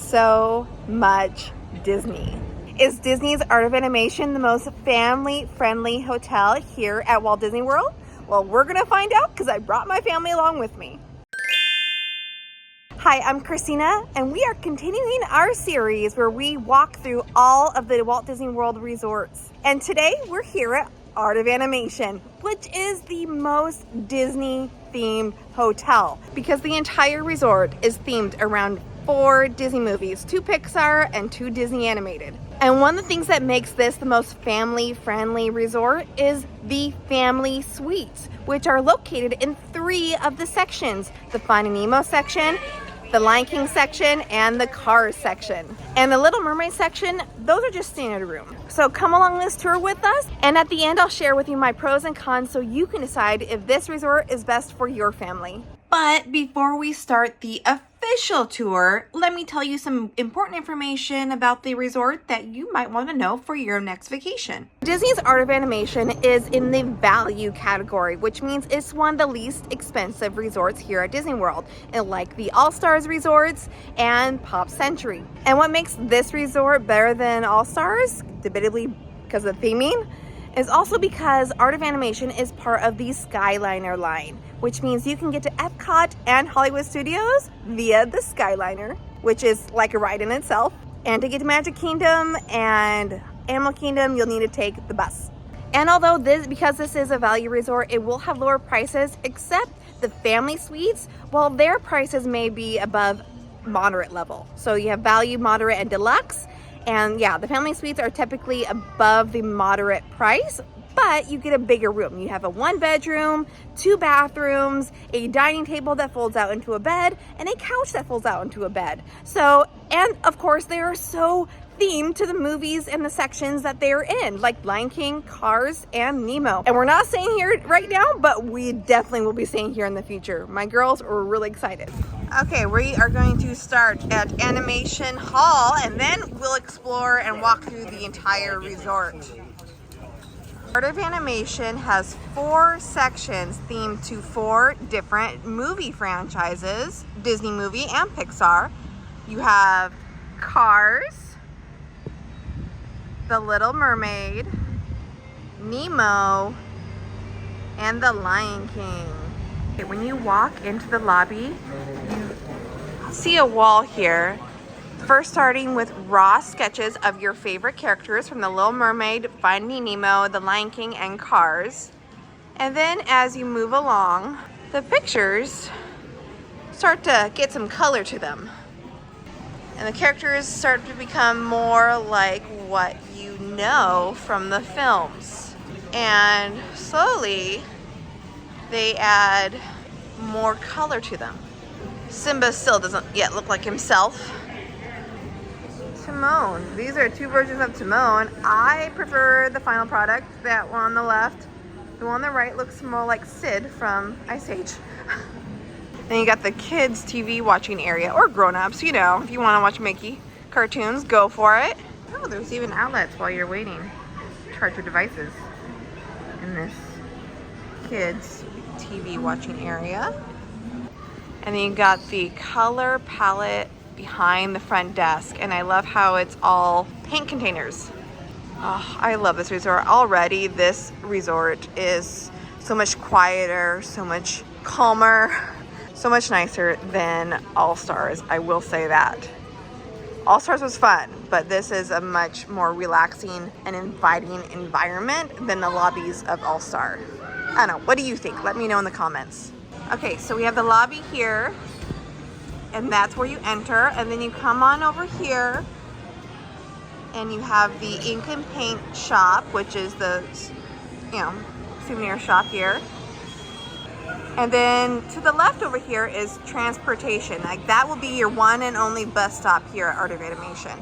so much Disney. Is Disney's Art of Animation the most family-friendly hotel here at Walt Disney World? Well, we're gonna find out because I brought my family along with me. Hi, I'm Christina, and we are continuing our series where we walk through all of the Walt Disney World resorts. And today we're here at Art of Animation, which is the most Disney-themed hotel because the entire resort is themed around 4 Disney movies, 2 Pixar and 2 Disney animated. And one of the things that makes this the most family-friendly resort is the family suites, which are located in 3 of the sections: the Finding Nemo section, the Lion King section, and the Cars section. And the Little Mermaid section, those are just standard room. So come along this tour with us, and at the end I'll share with you my pros and cons so you can decide if this resort is best for your family. But before we start the official tour, let me tell you some important information about the resort that you might want to know for your next vacation. Disney's Art of Animation is in the value category, which means it's one of the least expensive resorts here at Disney World, like the All Stars resorts and Pop Century. And what makes this resort better than All Stars, debatably because of the theming, is also because Art of Animation is part of the Skyliner line, which means you can get to Epcot and Hollywood Studios via the Skyliner, which is like a ride in itself. And to get to Magic Kingdom and Animal Kingdom, you'll need to take the bus. And although because this is a value resort, it will have lower prices, except the family suites, while their prices may be above moderate level. So you have value, moderate, and deluxe. And yeah, the family suites are typically above the moderate price, but you get a bigger room. You have a 1-bedroom, 2 bathrooms, a dining table that folds out into a bed, and a couch that folds out into a bed. So, and of course, they are so themed to the movies and the sections that they're in, like Lion King, Cars, and Nemo. And we're not staying here right now, but we definitely will be staying here in the future. My girls are really excited. Okay, we are going to start at Animation Hall, and then we'll explore and walk through the entire resort. Art of Animation has 4 sections themed to 4 different movie franchises, Disney movie and Pixar. You have Cars, The Little Mermaid, Nemo, and The Lion King. Okay, when you walk into the lobby, you see a wall here. First, starting with raw sketches of your favorite characters from The Little Mermaid, Finding Nemo, The Lion King, and Cars. And then as you move along, the pictures start to get some color to them. And the characters start to become more like what you know from the films. And slowly, they add more color to them. Simba still doesn't yet look like himself. Timon. These are 2 versions of Timon. I prefer the final product, that one on the left. The one on the right looks more like Sid from Ice Age. Then you got the kids' TV watching area, or grown-ups, you know, if you want to watch Mickey cartoons, go for it. Oh, there's even outlets while you're waiting. Charge your devices in this kids' TV watching area. And then you got the color palette behind the front desk, and I love how it's all paint containers. Oh, I love this resort. Already this resort is so much quieter, so much calmer, so much nicer than All Stars. I will say that. All Stars was fun, but this is a much more relaxing and inviting environment than the lobbies of All Star. I don't know, what do you think? Let me know in the comments. Okay, so we have the lobby here, and that's where you enter, and then you come on over here and you have the ink and paint shop, which is the, you know, souvenir shop here. And then to the left over here is transportation. Like that will be your one and only bus stop here at Art of Animation.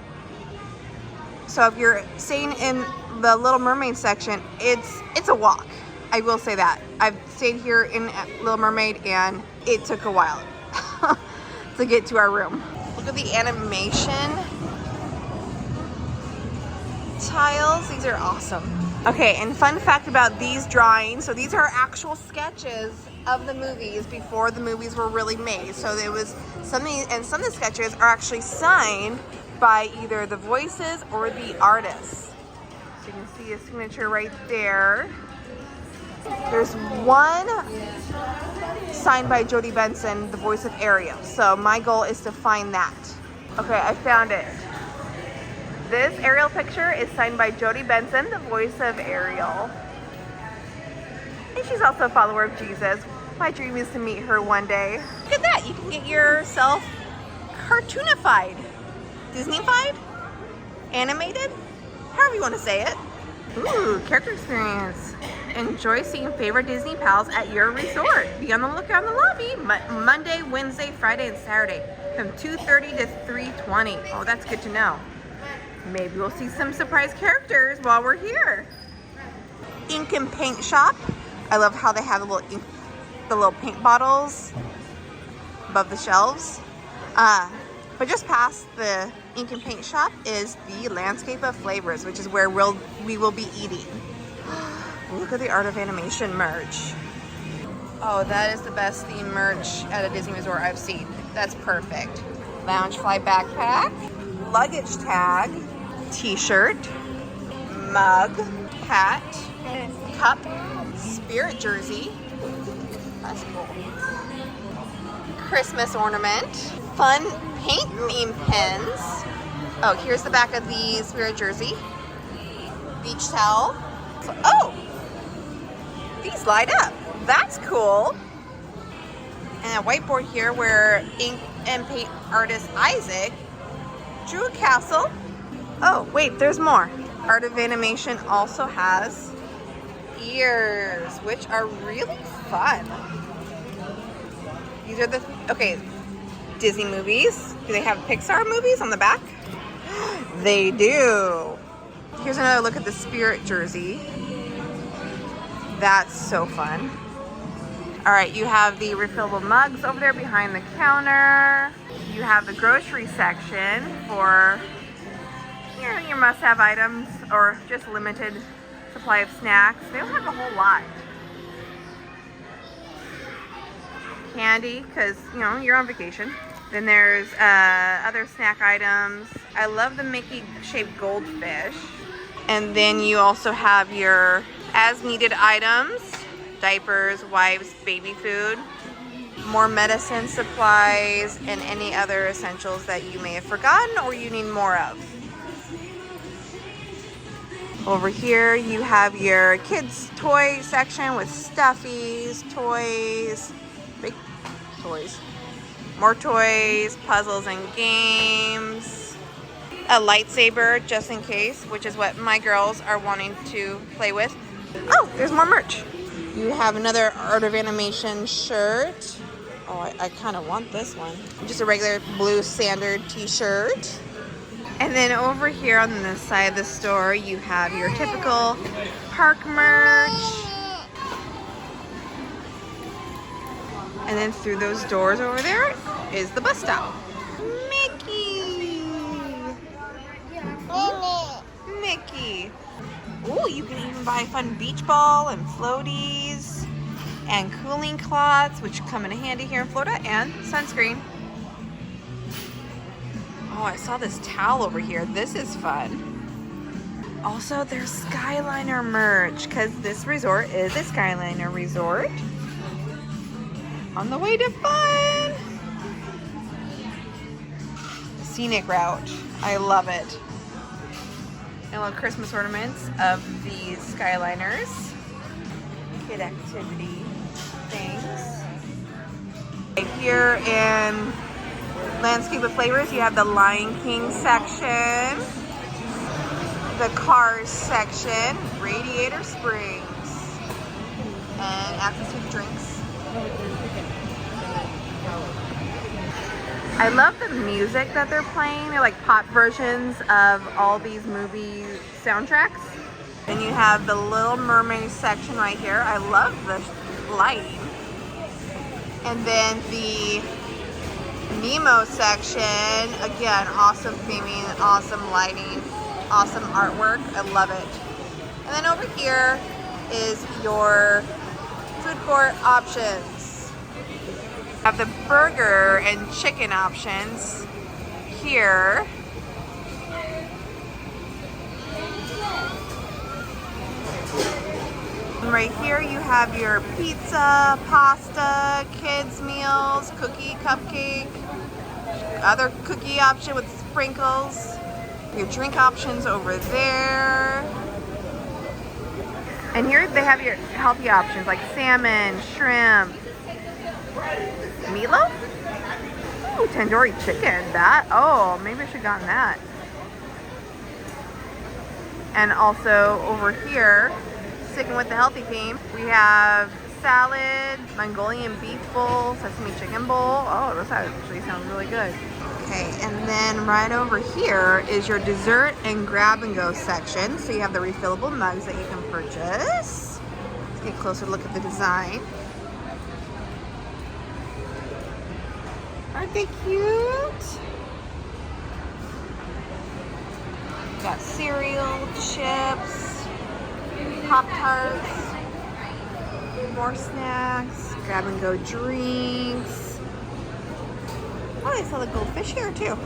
So if you're staying in the Little Mermaid section, it's a walk. I will say that. I've stayed here in Little Mermaid and it took a while to get to our room. Look at the animation tiles. These are awesome. Okay, and fun fact about these drawings. So these are actual sketches of the movies before the movies were really made. So there was something, and some of the sketches are actually signed by either the voices or the artists. So you can see a signature right there. There's one signed by Jodie Benson, the voice of Ariel. So my goal is to find that. Okay, I found it. This Ariel picture is signed by Jodie Benson, the voice of Ariel. And she's also a follower of Jesus. My dream is to meet her one day. Look at that, you can get yourself cartoonified, Disneyfied, animated, however you want to say it. Ooh, character experience. Enjoy seeing favorite Disney pals at your resort. Be on the lookout in the lobby Monday, Wednesday, Friday, and Saturday from 2:30 to 3:20. Oh, that's good to know. Maybe we'll see some surprise characters while we're here. Ink and paint shop. I love how they have the little paint bottles above the shelves. But just past the ink and paint shop is the Landscape of Flavors, which is where we will be eating. Look at the Art of Animation merch. Oh, that is the best themed merch at a Disney resort I've seen. That's perfect. Loungefly backpack, luggage tag, t-shirt, mug, hat, cup, spirit jersey. That's cool. Christmas ornament, fun paint theme pins. Oh, here's the back of the spirit jersey. Beach towel. Oh, these light up. That's cool. And a whiteboard here where ink and paint artist Isaac drew a castle. Oh, wait, there's more. Art of Animation also has ears, which are really fun. These are okay, Disney movies. Do they have Pixar movies on the back? They do. Here's another look at the spirit jersey. That's so fun. All right, you have the refillable mugs over there behind the counter. You have the grocery section for your must-have items or just limited supply of snacks. They don't have a whole lot. Candy, because you're on vacation. Then there's other snack items. I love the Mickey-shaped goldfish. And then you also have your as-needed items, diapers, wipes, baby food, more medicine supplies, and any other essentials that you may have forgotten or you need more of. Over here you have your kids' toy section with stuffies, toys, big toys, more toys, puzzles and games, a lightsaber just in case, which is what my girls are wanting to play with. Oh, there's more merch. You have another Art of Animation shirt. Oh, I kind of want this one. Just a regular blue standard t-shirt. And then over here on the side of the store, you have your typical park merch. And then through those doors over there is the bus stop. Mickey! Mickey! Ooh, you can even buy a fun beach ball and floaties and cooling cloths, which come in handy here in Florida, and sunscreen. Oh, I saw this towel over here. This is fun. Also, there's Skyliner merch, because this resort is a Skyliner resort. On the way to fun! Scenic route. I love it. And little Christmas ornaments of these Skyliners. Kid activity things. Right here in Landscape of Flavors, you have the Lion King section, the Cars section, Radiator Springs, and access to drinks. I love the music that they're playing. They're like pop versions of all these movie soundtracks. Then you have the Little Mermaid section right here. I love the lighting. And then the Nemo section, again, awesome theming, awesome lighting, awesome artwork. I love it. And then over here is your food court options. Have the burger and chicken options here. And right here you have your pizza, pasta, kids meals, cookie, cupcake, other cookie option with sprinkles. Your drink options over there. And here they have your healthy options like salmon, shrimp, meatloaf? Ooh, tandoori chicken. Oh, maybe I should have gotten that. And also over here, sticking with the healthy theme, we have salad, Mongolian beef bowl, sesame chicken bowl. Oh, those actually sound really good. Okay, and then right over here is your dessert and grab and go section. So you have the refillable mugs that you can purchase. Let's get a closer look at the design. Aren't they cute? Got cereal, chips, Pop-Tarts, more snacks, grab and go drinks. Oh, they sell the goldfish here too.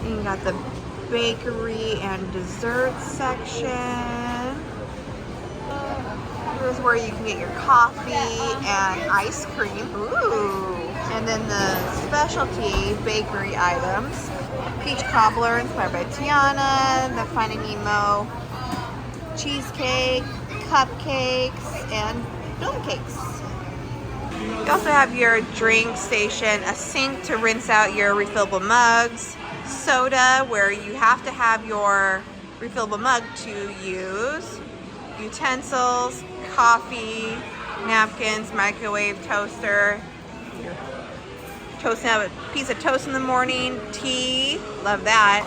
And you got the bakery and dessert section. Here's where you can get your coffee and ice cream. Ooh. And then the specialty bakery items. Peach cobbler inspired by Tiana, the Finding Nemo cheesecake, cupcakes, and dome cakes. You also have your drink station, a sink to rinse out your refillable mugs, soda where you have to have your refillable mug to use, utensils, coffee, napkins, microwave, toaster. You're toasting up a piece of toast in the morning, tea, love that.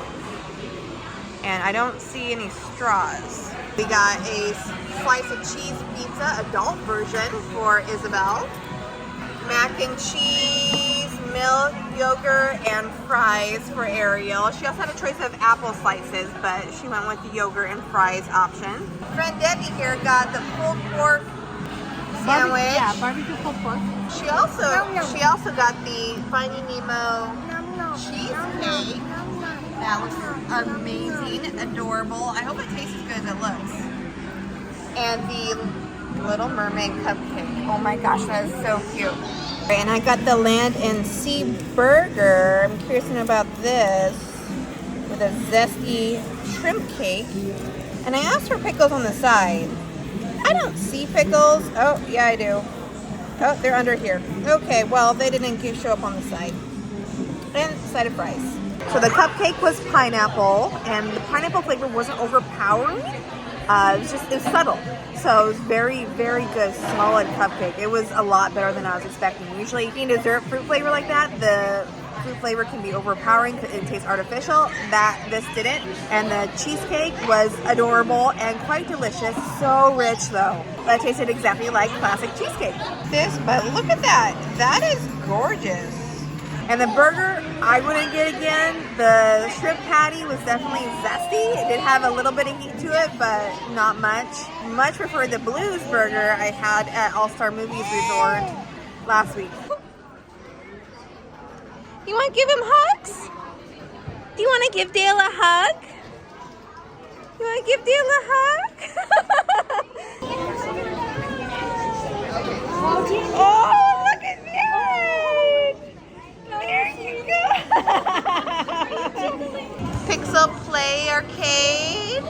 And I don't see any straws. We got a slice of cheese pizza, adult version for Isabel. Mac and cheese, milk, yogurt, and fries for Ariel. She also had a choice of apple slices, but she went with the yogurt and fries option. Friend Debbie here got the pulled pork sandwich. Barbecue pulled pork. She also got the Finding Nemo cheesecake. That was amazing, adorable. I hope it tastes as good as it looks. And the Little Mermaid cupcake. Oh my gosh, that is so cute. And I got the Land and Sea burger. I'm curious to know about this with a zesty shrimp cake. And I asked for pickles on the side. I don't see pickles. Oh, yeah, I do. Oh, they're under here. Okay, well, they didn't show up on the side. And side of fries. So the cupcake was pineapple, and the pineapple flavor wasn't overpowering. It was subtle. So it was very, very good, solid cupcake. It was a lot better than I was expecting. Usually eating dessert fruit flavor like that, the fruit flavor can be overpowering because it tastes artificial. This didn't. And the cheesecake was adorable and quite delicious. So rich though. But it tasted exactly like classic cheesecake. But look at that. That is gorgeous. And the burger, I wouldn't get again. The shrimp patty was definitely zesty. It did have a little bit of heat to it, but not much. Much preferred the Blues burger I had at All-Star Movies Resort last week. You want to give him hugs? Do you want to give Dale a hug? You want to give Dale a hug? Oh, look at that! There you go! Pixel Play Arcade.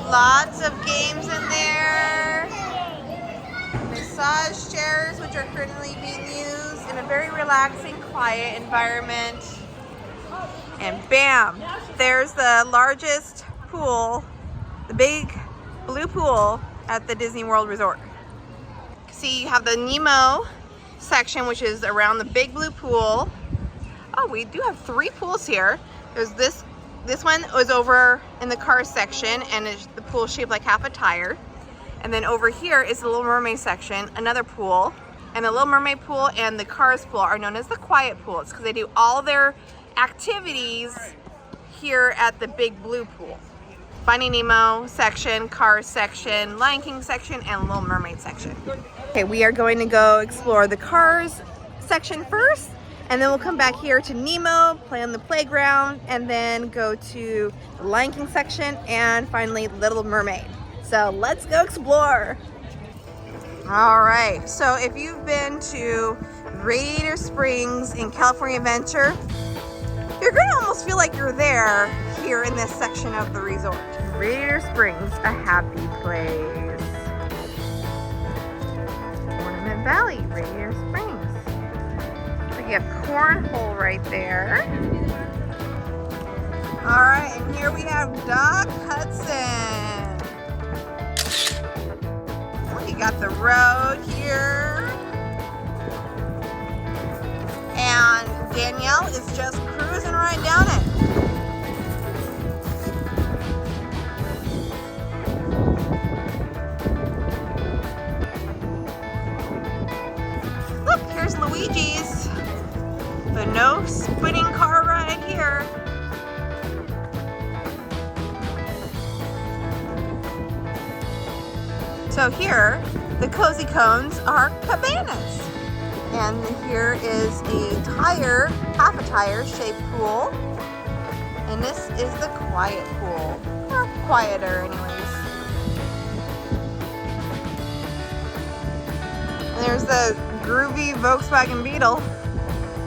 Lots of games in there. Massage chairs, which are currently being used in a very relaxing, quiet environment. And bam! There's the largest pool, the big blue pool at the Disney World Resort. See, you have the Nemo section, which is around the big blue pool. Oh, we do have 3 pools here. There's this one was over in the car section, and the pool shaped like half a tire. And then over here is the Little Mermaid section, another pool. And the Little Mermaid pool and the Cars pool are known as the quiet pools because they do all their activities here at the big blue pool. Finding Nemo section, Cars section, Lion King section, and Little Mermaid section. Okay, we are going to go explore the Cars section first, and then we'll come back here to Nemo, play on the playground, and then go to the Lion King section, and finally Little Mermaid. So let's go explore. All right, so if you've been to Radiator Springs in California Adventure, you're gonna almost feel like you're there here in this section of the resort. Radiator Springs, a happy place. Ornament Valley, Radiator Springs. So you have Cornhole right there. All right, and here we have Doc Hudson. You got the road here. And Danielle is just cruising right down it. Look, here's Luigi's. The no spinning car ride here. So here, the cozy cones are cabanas. And here is a tire, half a tire shaped pool. And this is the quiet pool, or quieter anyways. And there's the groovy Volkswagen Beetle.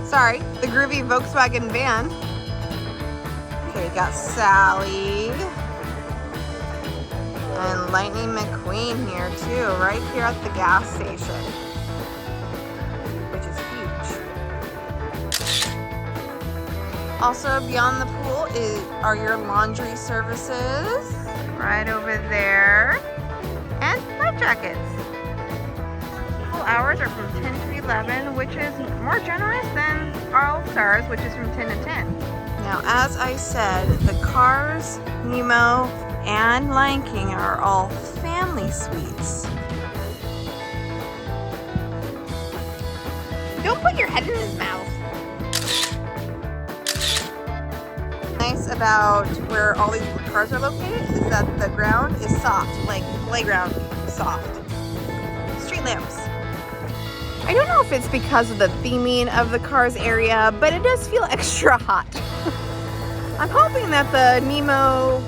Sorry, the groovy Volkswagen van. Okay, we got Sally. And Lightning McQueen here too, right here at the gas station, which is huge. Also beyond the pool are your laundry services, right over there, and life jackets. Pool hours are from 10 to 11, which is more generous than our All Stars, which is from 10 to 10. Now, as I said, the Cars, Nemo, and Lion King are all family suites. Don't put your head in his mouth. Nice about where all these cars are located is that the ground is soft, like playground soft. Street lamps. I don't know if it's because of the theming of the Cars area, but it does feel extra hot. I'm hoping that the Nemo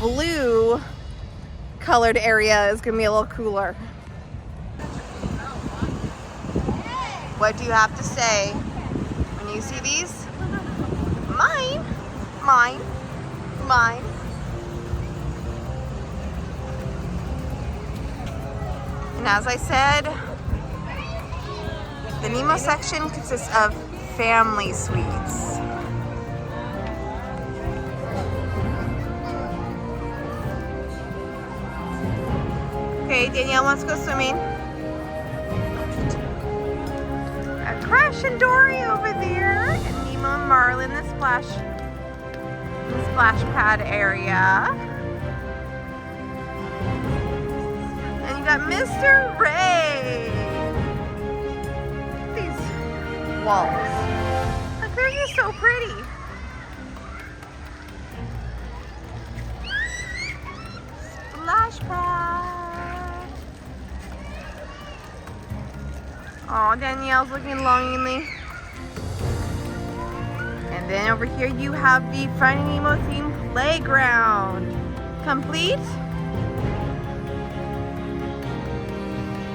blue colored area is gonna be a little cooler. What do you have to say when you see these? Mine, mine, mine. And as I said, the Nemo section consists of family suites. Okay, Danielle wants to go swimming. Got Crash and Dory over there, and Nemo and Marlin in the splash pad area. And you got Mr. Ray. These walls. Look, they're just so pretty. Splash pad. Oh, Danielle's looking longingly. And then over here you have the Finding Nemo themed playground. Complete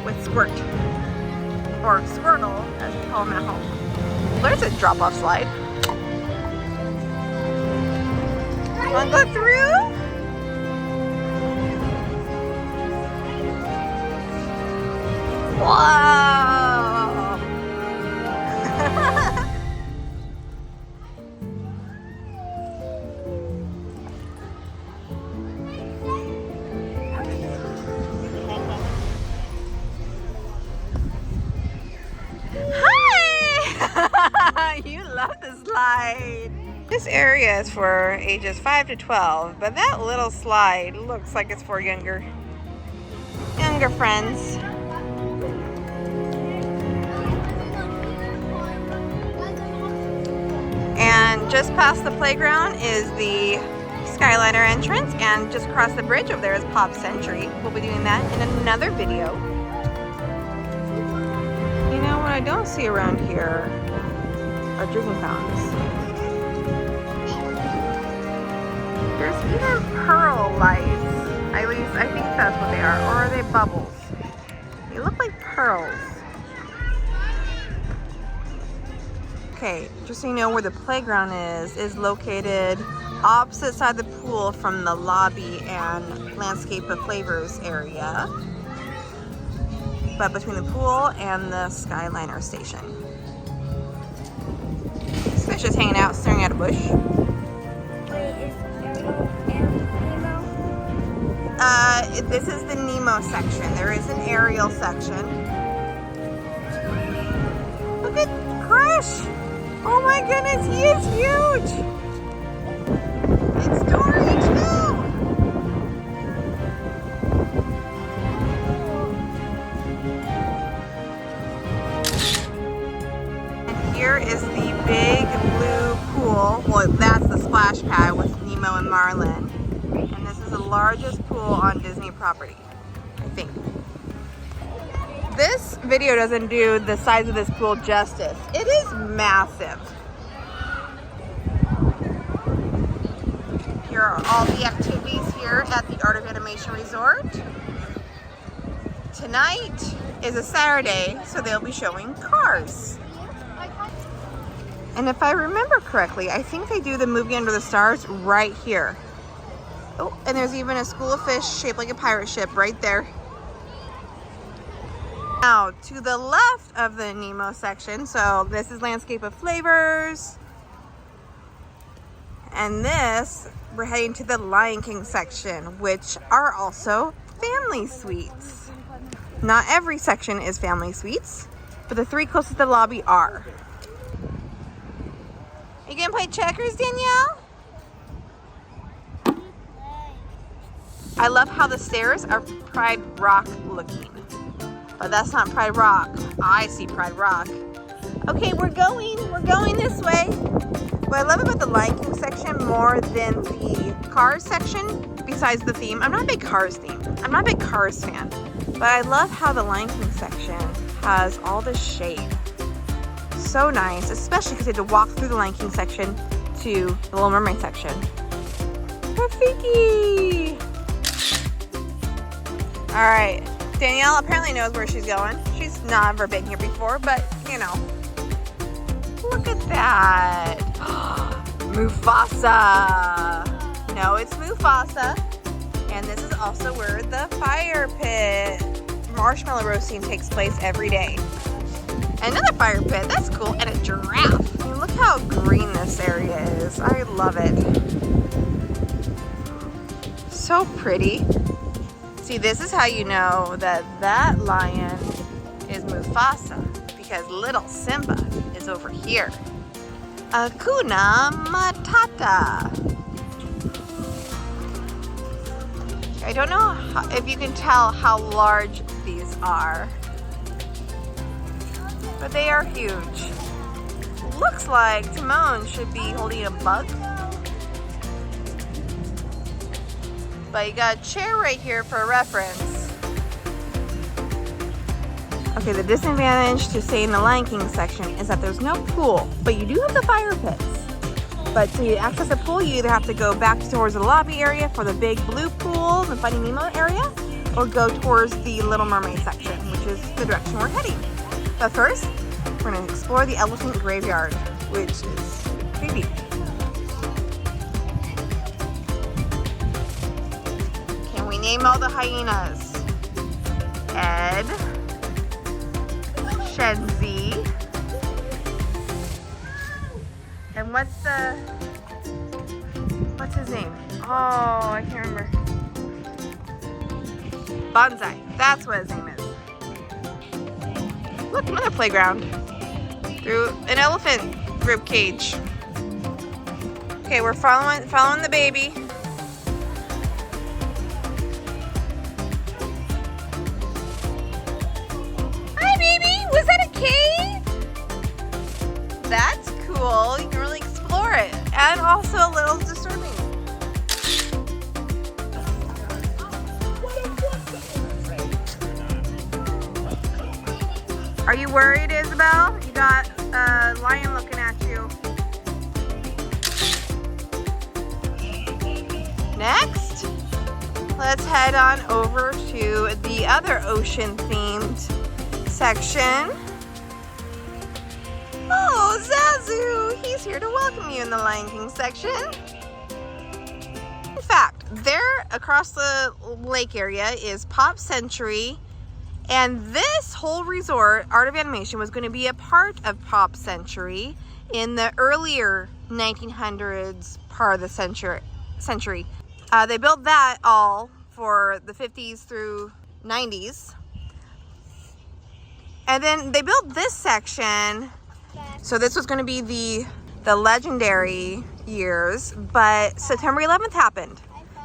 with Squirt. Or Squirtle, as we call him at home. There's a drop-off slide. Wanna go through? Wow! Hi! You love the slide. This area is for ages 5 to 12, but that little slide looks like it's for younger friends. And just past the playground is the Skyliner entrance, and just across the bridge over there is Pop Century. We'll be doing that in another video. I don't see around here are drinking fountains. There's even pearl lights. At least I think that's what they are. Or are they bubbles? They look like pearls. Okay, just so you know where the playground is located opposite side of the pool from the lobby and landscape of flavors area. But between the pool and the Skyliner station. This fish is hanging out, staring at a bush. Wait, is Ariel and Nemo? This is the Nemo section. There is an Ariel section. Look at Crush! Oh my goodness, he is huge! It's Dory too! And here is the big blue pool. Well, that's the splash pad with Nemo and Marlin. And this is the largest pool on Disney property, I think. This video doesn't do the size of this pool justice. It is massive. Here are all the activities here at the Art of Animation Resort. Tonight is a Saturday, so they'll be showing Cars. And if I remember correctly, I think they do the movie Under the Stars right here. Oh, and there's even a school of fish shaped like a pirate ship right there. Now, to the left of the Nemo section, so this is Landscape of Flavors. And this, we're heading to the Lion King section, which are also family suites. Not every section is family suites, but the three closest to the lobby are. Are you gonna play checkers, Danielle? I love how the stairs are Pride Rock looking. But that's not Pride Rock. I see Pride Rock. Okay, we're going this way. What I love about the Lion King section more than the Cars section, besides the theme, I'm not a big Cars fan, but I love how the Lion King section has all this shade. So nice, especially because you had to walk through the Lion King section to the Little Mermaid section. Rafiki! All right. Danielle apparently knows where she's going. She's never been here before, but you know. Look at that. Mufasa. No, it's Mufasa. And this is also where the fire pit marshmallow roasting takes place every day. Another fire pit. That's cool. And a giraffe. I mean, look how green this area is. I love it. So pretty. See, this is how you know that that lion is Mufasa, because little Simba is over here. Hakuna Matata. I don't know if you can tell how large these are, but they are huge. Looks like Timon should be holding a bug. But you got a chair right here for reference. Okay, the disadvantage to stay in the Lion King section is that there's no pool, but you do have the fire pits. But to access the pool, you either have to go back towards the lobby area for the big blue pool, the Finding Nemo area, or go towards the Little Mermaid section, which is the direction we're heading. But first, we're gonna explore the elephant graveyard, which is creepy. Name all the hyenas. Ed, Shenzi, and what's his name? Oh, I can't remember. Bonsai, that's what his name is. Look, another playground. Through an elephant rib cage. Okay, we're following the baby. Was that a cave? That's cool. You can really explore it. And also a little disturbing. Are you worried, Isabel? You got a lion looking at you. Next, let's head on over to the other ocean-themed section. Oh, Zazu! He's here to welcome you in the Lion King section. In fact, there across the lake area is Pop Century, and this whole resort, Art of Animation, was going to be a part of Pop Century in the earlier 1900s part of the century. They built that all for the 50s through 90s. And then they built this section. So this was going to be the legendary years, but September 11th happened.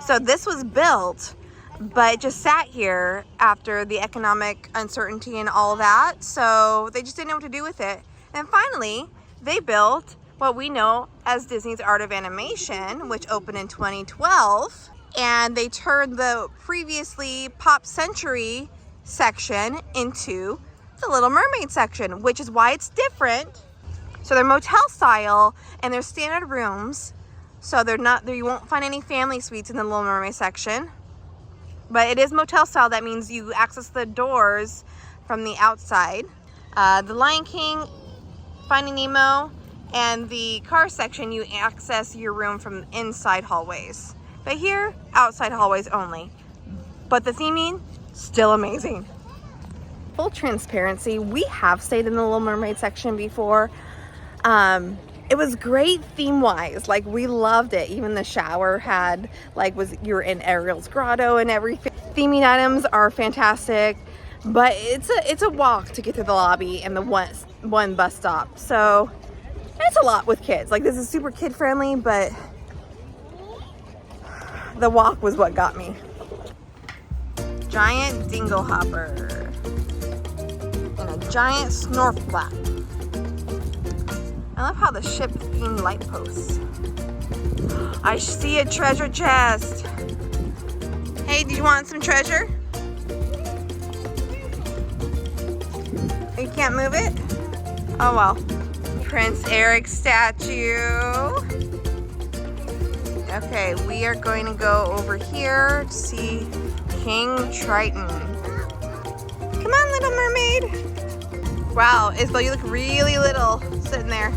So this was built, but it just sat here after the economic uncertainty and all that. So they just didn't know what to do with it. And finally, they built what we know as Disney's Art of Animation, which opened in 2012. And they turned the previously Pop Century section into the Little Mermaid section, which is why it's different. So they're motel style and they're standard rooms. So they're not, you won't find any family suites in the Little Mermaid section. But it is motel style. That means you access the doors from the outside. The Lion King, Finding Nemo, and the car section, you access your room from inside hallways. But here, outside hallways only. But the theming, still amazing. Full transparency, we have stayed in the Little Mermaid section before. It was great theme-wise. Like, we loved it. Even the shower had, like, you're in Ariel's grotto and everything. Theming items are fantastic, but it's a walk to get to the lobby and the one bus stop. So it's a lot with kids. Like, this is super kid-friendly, but the walk was what got me. Giant dingle hopper and a giant snorf flap. I love how the ship themed light posts. I see a treasure chest. Hey, do you want some treasure? You can't move it? Oh well. Prince Eric statue. Okay, we are going to go over here to see King Triton. Come on, Little Mermaid. Wow, Isabel, you look really little sitting there.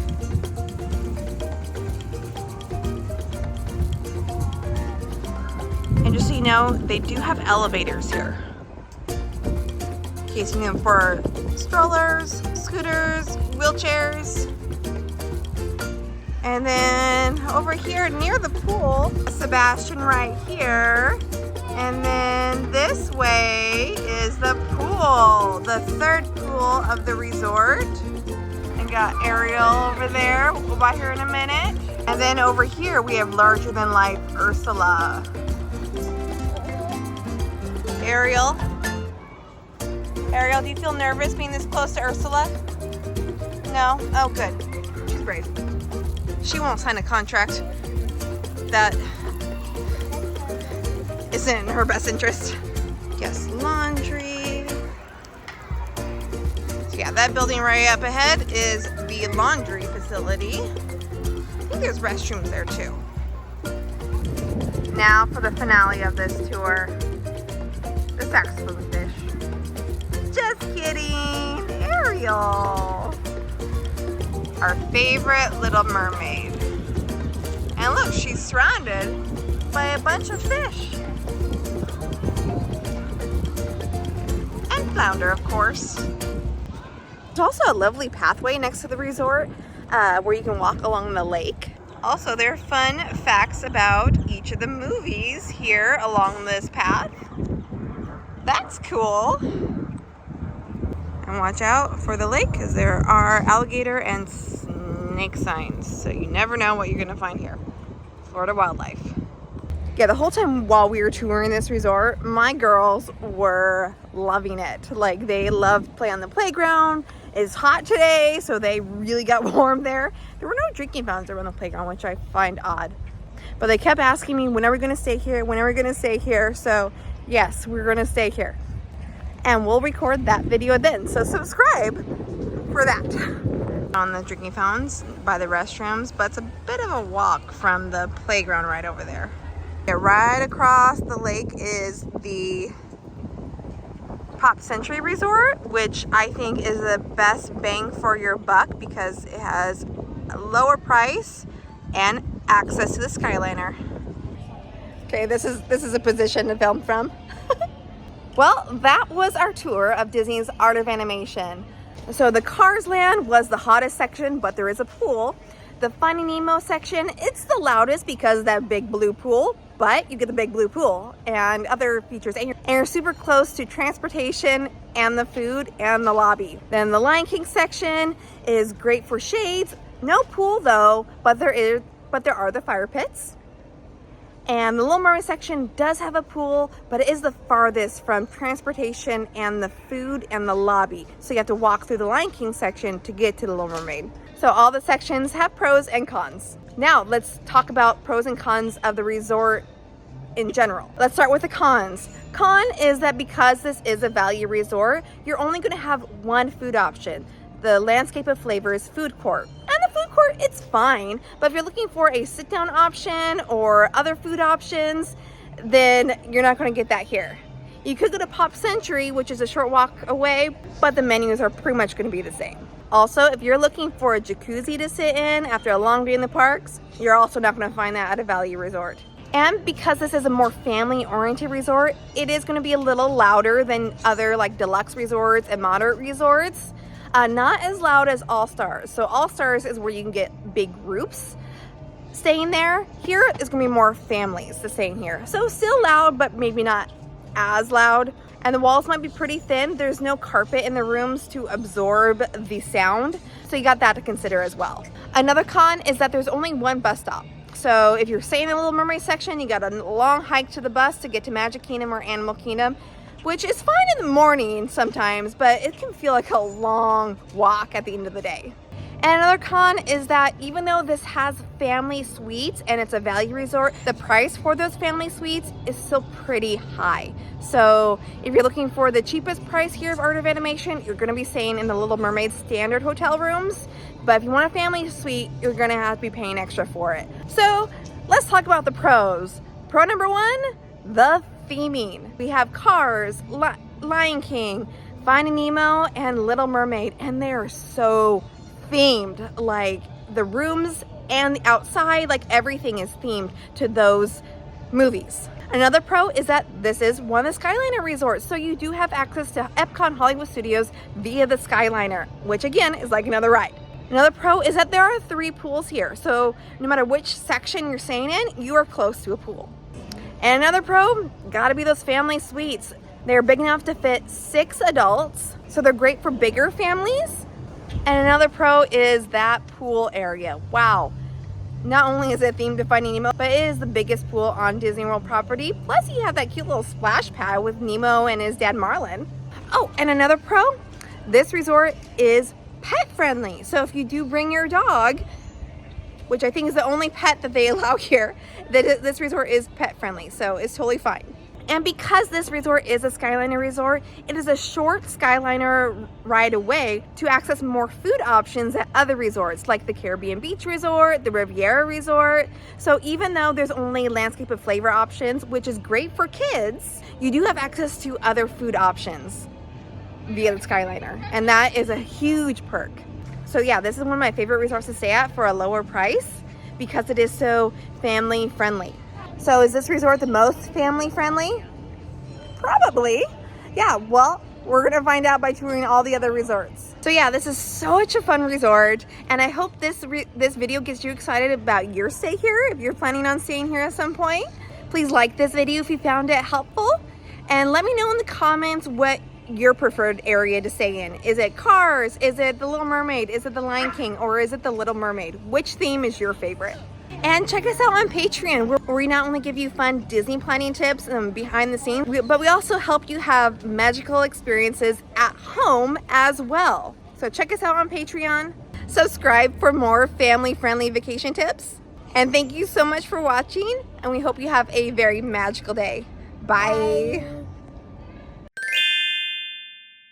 And just so you know, they do have elevators here. In case you need them for strollers, scooters, wheelchairs. And then over here near the pool, Sebastian right here. And then this way is the pool, the third pool of the resort. And got Ariel over there. We'll buy her in a minute. And then over here we have larger than life Ursula. Ariel, do you feel nervous being this close to Ursula? No? Oh, good. She's brave. She won't sign a contract that isn't in her best interest. Yes, laundry. So yeah, that building right up ahead is the laundry facility. I think there's restrooms there too. Now for the finale of this tour, the saxophone fish. Just kidding, Ariel. Our favorite Little Mermaid. And look, she's surrounded by a bunch of fish. And flounder, of course. There's also a lovely pathway next to the resort where you can walk along the lake. Also, there are fun facts about each of the movies here along this path. That's cool. And watch out for the lake because there are alligator and snake signs. So you never know what you're going to find here. Florida wildlife. Yeah, the whole time while we were touring this resort, my girls were loving it. Like, they loved playing on the playground. It's hot today, so they really got warm there. There were no drinking fountains around the playground, which I find odd. But they kept asking me, when are we going to stay here? When are we going to stay here? So yes, we're going to stay here. and we'll record that video then. So subscribe for that. On the drinking fountains by the restrooms, but it's a bit of a walk from the playground right over there. Yeah, right across the lake is the Pop Century Resort, which I think is the best bang for your buck because it has a lower price and access to the Skyliner. Okay, this is a position to film from. Well, that was our tour of Disney's Art of Animation. So the Cars Land was the hottest section, but there is a pool. The Finding Nemo section, it's the loudest because of that big blue pool, but you get the big blue pool and other features. And you're super close to transportation and the food and the lobby. Then the Lion King section is great for shades. No pool though, but there are the fire pits. And the Little Mermaid section does have a pool, but it is the farthest from transportation and the food and the lobby. So you have to walk through the Lion King section to get to the Little Mermaid. So all the sections have pros and cons. Now let's talk about pros and cons of the resort in general. Let's start with the cons. Con is that because this is a value resort, you're only going to have one food option, the Landscape of Flavors food court. And the food court, it's fine, but if you're looking for a sit-down option or other food options, then you're not going to get that here. You could go to Pop Century, which is a short walk away, but the menus are pretty much going to be the same. Also, if you're looking for a jacuzzi to sit in after a long day in the parks, you're also not going to find that at a value resort. And because this is a more family-oriented resort, it is going to be a little louder than other like deluxe resorts and moderate resorts. Not as loud as All Stars. So All Stars is where you can get big groups staying there. Here is going to be more families staying here. So still loud, but maybe not as loud. And the walls might be pretty thin. There's no carpet in the rooms to absorb the sound. So you got that to consider as well. Another con is that there's only one bus stop. So if you're staying in the Little Mermaid section, you got a long hike to the bus to get to Magic Kingdom or Animal Kingdom, which is fine in the morning sometimes, but it can feel like a long walk at the end of the day. And another con is that even though this has family suites and it's a value resort, the price for those family suites is still pretty high. So if you're looking for the cheapest price here of Art of Animation, you're going to be staying in the Little Mermaid standard hotel rooms. But if you want a family suite, you're going to have to be paying extra for it. So let's talk about the pros. Pro number one, the theming. We have Cars, Lion King, Finding Nemo, and Little Mermaid, and they are so themed. Like the rooms and the outside, like everything is themed to those movies. Another pro is that this is one of the Skyliner resorts, so you do have access to Epcot Hollywood Studios via the Skyliner, which again is like another ride. Another pro is that there are 3 pools here, so no matter which section you're staying in, you are close to a pool. And another pro, gotta be those family suites. They're big enough to fit 6 adults, so they're great for bigger families. And another pro is that pool area. Wow. Not only is it themed to Finding Nemo, but it is the biggest pool on Disney World property. Plus you have that cute little splash pad with Nemo and his dad Marlin. Oh, and another pro, this resort is pet friendly. So if you do bring your dog, which I think is the only pet that they allow here, that this resort is pet friendly, so it's totally fine. And because this resort is a Skyliner resort, it is a short Skyliner ride away to access more food options at other resorts like the Caribbean Beach Resort, the Riviera Resort. So even though there's only Landscape of Flavor options, which is great for kids, you do have access to other food options via the Skyliner, and that is a huge perk. So yeah, this is one of my favorite resorts to stay at for a lower price because it is so family friendly. So is this resort the most family friendly? Probably. Yeah, well, we're gonna find out by touring all the other resorts. So yeah, this is such a fun resort, and I hope this video gets you excited about your stay here if you're planning on staying here at some point. Please like this video if you found it helpful, and let me know in the comments what your preferred area to stay in. Is it Cars? Is it the Little Mermaid? Is it the Lion King? Or is it the Little Mermaid? Which theme is your favorite? And check us out on Patreon, where we not only give you fun Disney planning tips and behind the scenes, but we also help you have magical experiences at home as well. So check us out on Patreon. Subscribe for more family-friendly vacation tips. And thank you so much for watching, and we hope you have a very magical day. Bye.